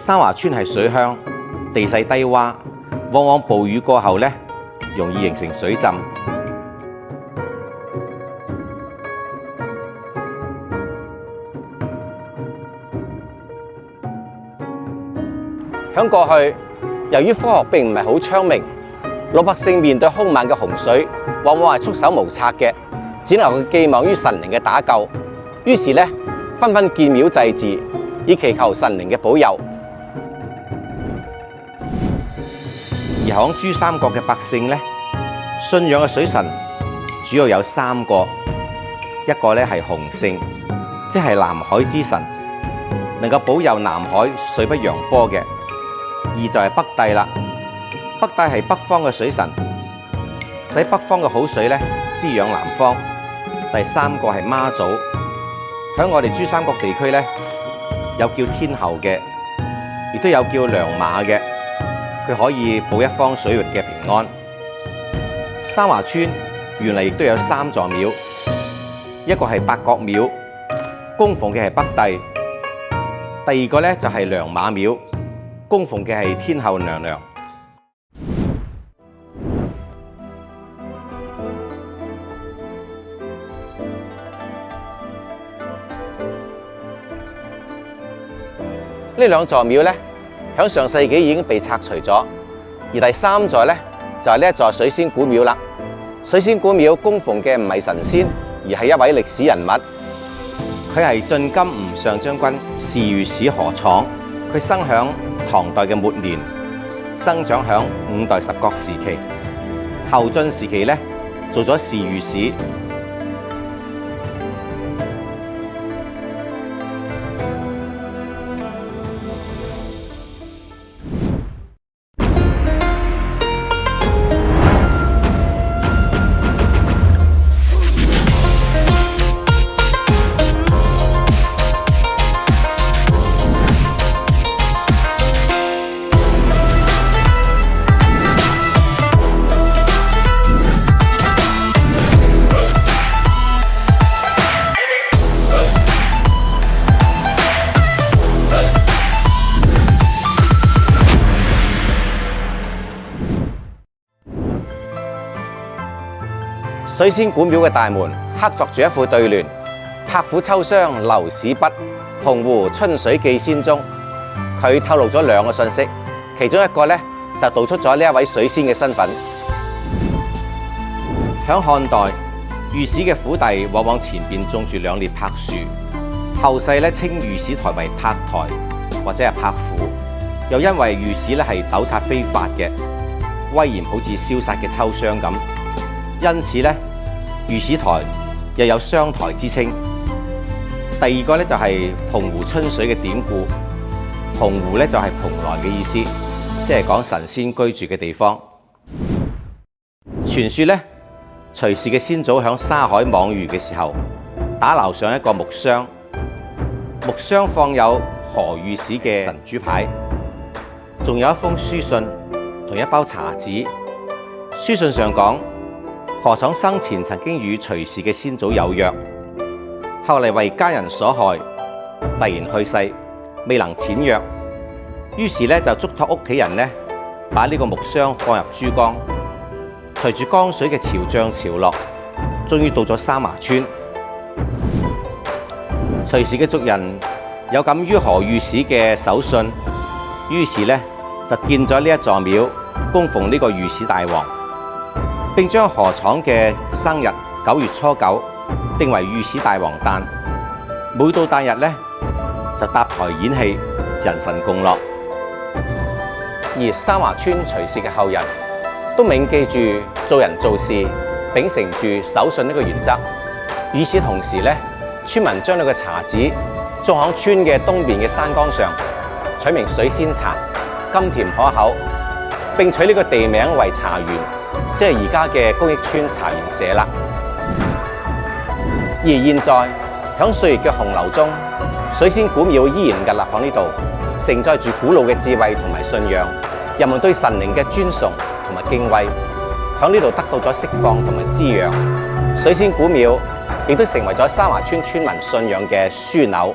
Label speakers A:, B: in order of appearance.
A: 三華村係水鄉，地勢低窪，往往暴雨過後呢，容易形成水浸。
B: 響過去，由於科學並唔係好昌明，老百姓面對兇猛嘅洪水，往往係束手無策嘅，只能夠寄望於神靈嘅打救。於是呢，紛紛建廟祭祀，以祈求神靈嘅保佑。
A: 而響珠三角嘅百姓呢，信仰嘅水神主要有3個，一個呢係洪聖，即係南海之神，能夠保佑南海水不揚波嘅；二就係北帝啦，北帝係北方嘅水神，使北方嘅好水呢滋養南方；第3個係媽祖，喺我哋珠三角地區呢，有叫天后嘅，亦都有叫娘媽嘅。佢可以保一方水域嘅平安。三華村原嚟亦都有3座廟，一個係八角廟，供奉嘅係北帝；第二個呢就係娘媽廟，供奉嘅係天后娘娘。
B: 呢2座廟呢，響上世紀已經被拆除咗，而第3座呢，就係呢一座水仙古廟啦。水仙古廟供奉嘅唔係神仙，而係一位歷史人物。
A: 佢係晉金吳上將軍侍御史何昶，佢生響唐代嘅末年，生長響5代十國時期。後晉時期呢，做咗侍御史。
B: 水仙古廟嘅大門刻鑿住一副對聯：拍虎秋霜留史筆，鴻湖春水寄仙蹤。佢透露咗2個信息，其中一個呢，就道出咗呢一位水仙嘅身份。
A: 響漢代，御史嘅府邸往往前邊種住2列柏樹，後世咧稱御史台為柏台或者係柏府，又因為御史咧係糾察非法嘅，威嚴好似蕭殺嘅秋霜咁，因此咧御史台又有雙台之稱。第二個咧就係鴻湖春水嘅典故，鴻湖咧就係蓬萊嘅意思，即係講神仙居住嘅地方。傳說咧，徐氏嘅先祖響沙海網魚嘅時候，打撈上一個木箱，木箱放有何御史嘅神主牌，仲有一封書信同一包茶紙。書信上講，何昶生前曾經與徐氏嘅先祖有約，後嚟為家人所害，突然去世，未能遣約，於是咧就囑託屋企人咧，把呢個木箱放入珠江。隨住江水嘅潮漲潮落，終於到咗三華村。徐氏嘅族人有感於何御史嘅手信，於是咧就建咗呢一座廟，供奉呢個御史大王，並將何昶嘅生日9月初9定為御史大王誕。每到誕日咧，就搭台演戲，人神共樂。
B: 而三華村徐氏嘅後人都銘記住做人做事秉承住守信呢個原則。與此同時咧，村民將呢個茶籽種喺村嘅東邊嘅山崗上，取名水仙茶，甘甜可口，並取呢個地名為茶園，即係而家嘅公益村茶園社啦。而現在響歲月嘅洪流中，水仙古廟依然屹立喺呢度，承載住古老嘅智慧同埋信仰，人們對神靈嘅尊崇同埋敬畏，響呢度得到咗釋放同埋滋養。水仙古廟亦都成為咗三華村村民信仰嘅樞紐。